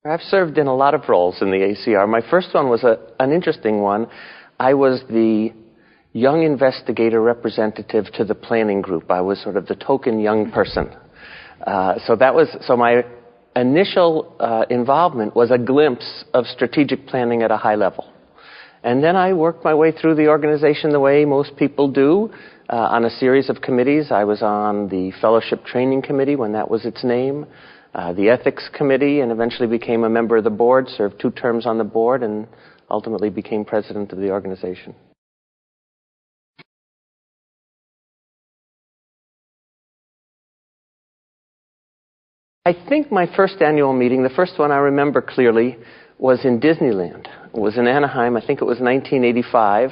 I've served in a lot of roles in the ACR. My first one was an interesting one. I was the young investigator representative to the planning group. I was sort of the token young person. So my initial involvement was a glimpse of strategic planning at a high level. And then I worked my way through the organization the way most people do, on a series of committees. I was on the Fellowship Training Committee when that was its name, the Ethics Committee, and eventually became a member of the board, served 2 terms on the board, and ultimately became president of the organization. I think my first annual meeting, the first one I remember clearly, was in Disneyland. It was in Anaheim. I think it was 1985.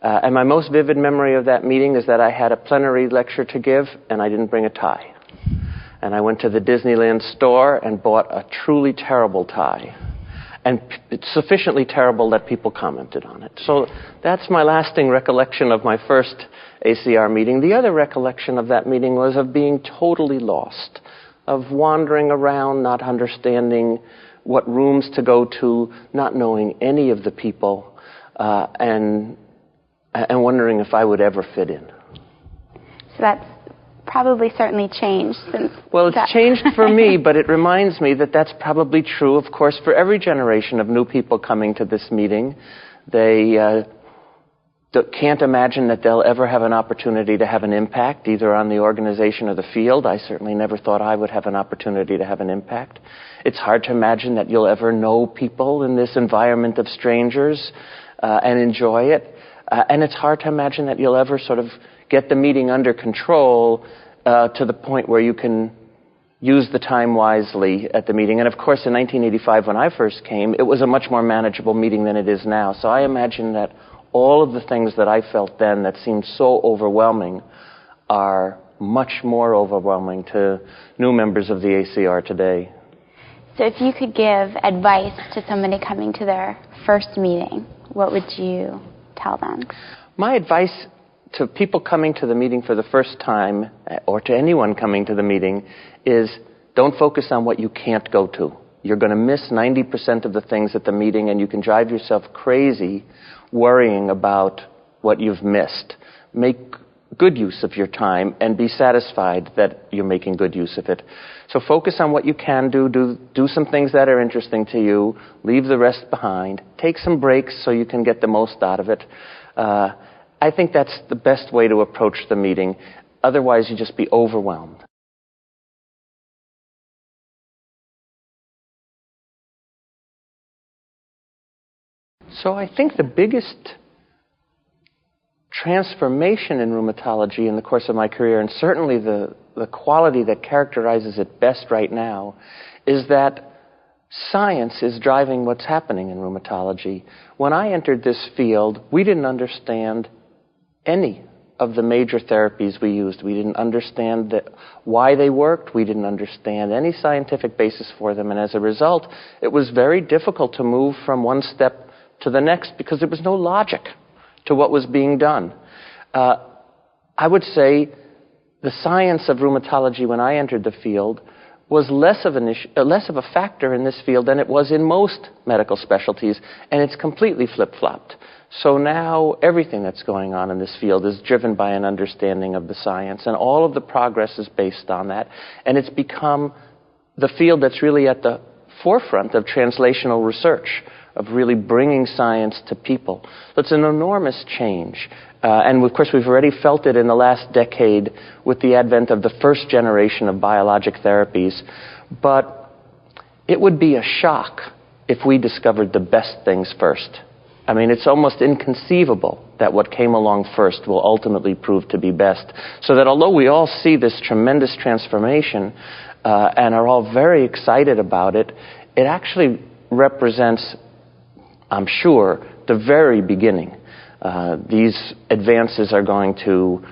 And my most vivid memory of that meeting is that I had a plenary lecture to give, and I didn't bring a tie. And I went to the Disneyland store and bought a truly terrible tie. And it's sufficiently terrible that people commented on it. So that's my lasting recollection of my first ACR meeting. The other recollection of that meeting was of being totally lost, of wandering around, not understanding what rooms to go to, not knowing any of the people, and wondering if I would ever fit in. So that's probably certainly changed since... Well, it's changed for me, but it reminds me that that's probably true, of course, for every generation of new people coming to this meeting. They can't imagine that they'll ever have an opportunity to have an impact, either on the organization or the field. I certainly never thought I would have an opportunity to have an impact. It's hard to imagine that you'll ever know people in this environment of strangers and enjoy it. And it's hard to imagine that you'll ever sort of get the meeting under control to the point where you can use the time wisely at the meeting. And of course, in 1985, when I first came, it was a much more manageable meeting than it is now. So I imagine that all of the things that I felt then that seemed so overwhelming are much more overwhelming to new members of the ACR today. So if you could give advice to somebody coming to their first meeting, what would you tell them? My advice to people coming to the meeting for the first time, or to anyone coming to the meeting, is don't focus on what you can't go to. You're going to miss 90% of the things at the meeting, and you can drive yourself crazy worrying about what you've missed. Make good use of your time and be satisfied that you're making good use of it. So focus on what you can do some things that are interesting to you, leave the rest behind, take some breaks so you can get the most out of it. I think that's the best way to approach the meeting. Otherwise, you just be overwhelmed. So I think the biggest transformation in rheumatology in the course of my career, and certainly the quality that characterizes it best right now, is that science is driving what's happening in rheumatology. When I entered this field, we didn't understand any of the major therapies we used. We didn't understand why they worked. We didn't understand any scientific basis for them. And as a result, it was very difficult to move from one step to the next because there was no logic to what was being done. I would say the science of rheumatology when I entered the field was less of a factor in this field than it was in most medical specialties, and it's completely flip-flopped. So now everything that's going on in this field is driven by an understanding of the science, and all of the progress is based on that, and it's become the field that's really at the forefront of translational research, of really bringing science to people. So it's an enormous change. And of course, we've already felt it in the last decade with the advent of the first generation of biologic therapies. But it would be a shock if we discovered the best things first. I mean, it's almost inconceivable that what came along first will ultimately prove to be best. So that although we all see this tremendous transformation and are all very excited about it, it actually represents, I'm sure, the very beginning. These advances are going to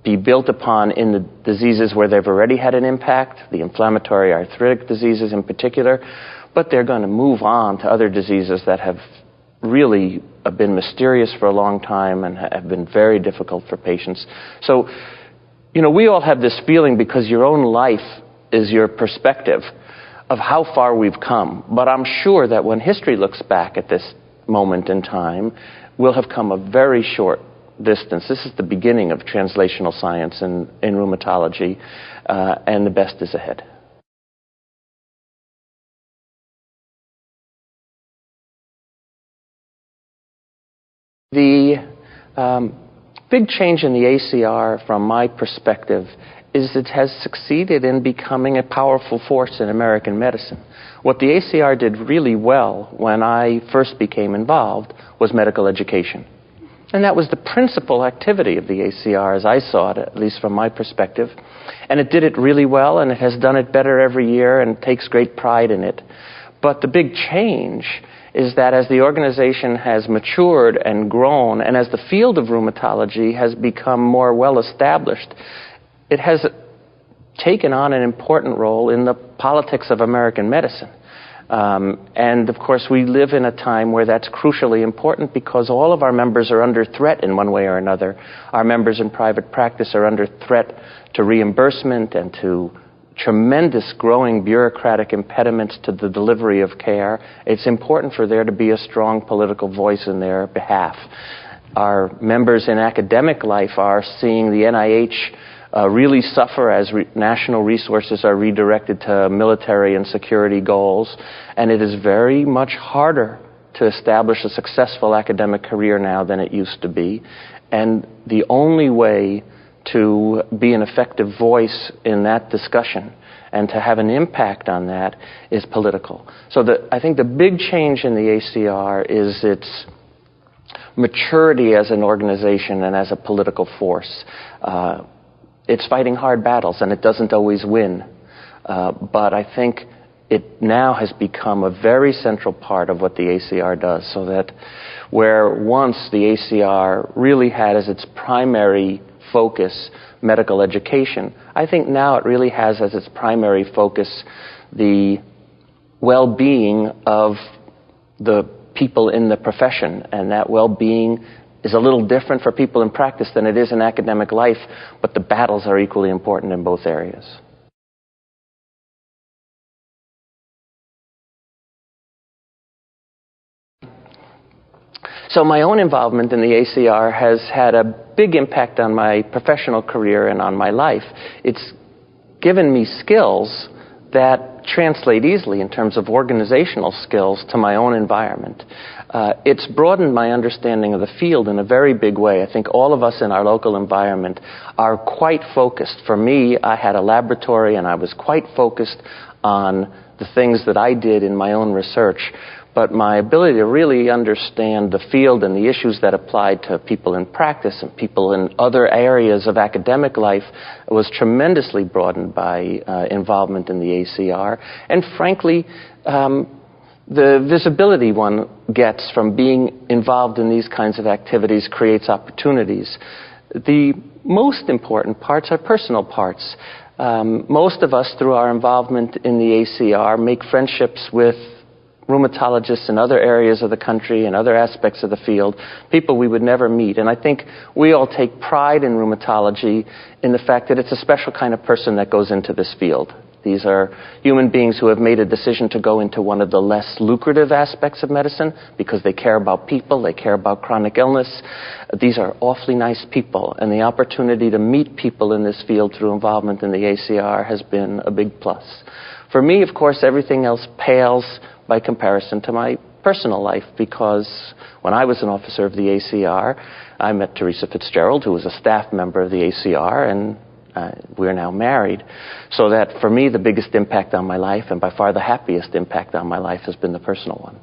be built upon in the diseases where they've already had an impact, the inflammatory arthritic diseases in particular, but they're going to move on to other diseases that have really been mysterious for a long time and have been very difficult for patients. So, you know, we all have this feeling because your own life is your perspective of how far we've come. But I'm sure that when history looks back at this moment in time, we'll have come a very short distance. This is the beginning of translational science in rheumatology, and the best is ahead. The big change in the ACR, from my perspective, is it has succeeded in becoming a powerful force in American medicine. What the ACR did really well when I first became involved was medical education. And that was the principal activity of the ACR, as I saw it, at least from my perspective. And it did it really well, and it has done it better every year and takes great pride in it. But the big change is that as the organization has matured and grown, and as the field of rheumatology has become more well-established, it has taken on an important role in the politics of American medicine. And of course, we live in a time where that's crucially important, because all of our members are under threat in one way or another. Our members in private practice are under threat to reimbursement and to tremendous growing bureaucratic impediments to the delivery of care. It's important for there to be a strong political voice in their behalf. Our members in academic life are seeing the NIH really suffer as national resources are redirected to military and security goals, and it is very much harder to establish a successful academic career now than it used to be. And the only way to be an effective voice in that discussion and to have an impact on that is political. So I think the big change in the ACR is its maturity as an organization and as a political force. It's fighting hard battles, and it doesn't always win. But I think it now has become a very central part of what the ACR does, so that where once the ACR really had as its primary focus medical education, I think now it really has as its primary focus the well-being of the people in the profession, and that well-being is a little different for people in practice than it is in academic life, but the battles are equally important in both areas. So my own involvement in the ACR has had a big impact on my professional career and on my life. It's given me skills that translate easily in terms of organizational skills to my own environment. It's broadened my understanding of the field in a very big way. I think all of us in our local environment are quite focused. For me, I had a laboratory, and I was quite focused on the things that I did in my own research. But my ability to really understand the field and the issues that applied to people in practice and people in other areas of academic life was tremendously broadened by involvement in the ACR. And frankly, the visibility one gets from being involved in these kinds of activities creates opportunities. The most important parts are personal parts. Most of us, through our involvement in the ACR, make friendships with rheumatologists in other areas of the country and other aspects of the field, people we would never meet. And I think we all take pride in rheumatology in the fact that it's a special kind of person that goes into this field. These are human beings who have made a decision to go into one of the less lucrative aspects of medicine because they care about people, they care about chronic illness. These are awfully nice people, and the opportunity to meet people in this field through involvement in the ACR has been a big plus. For me, of course, everything else pales by comparison to my personal life, because when I was an officer of the ACR, I met Teresa Fitzgerald, who was a staff member of the ACR, and we're now married. So that for me, the biggest impact on my life, and by far the happiest impact on my life, has been the personal one.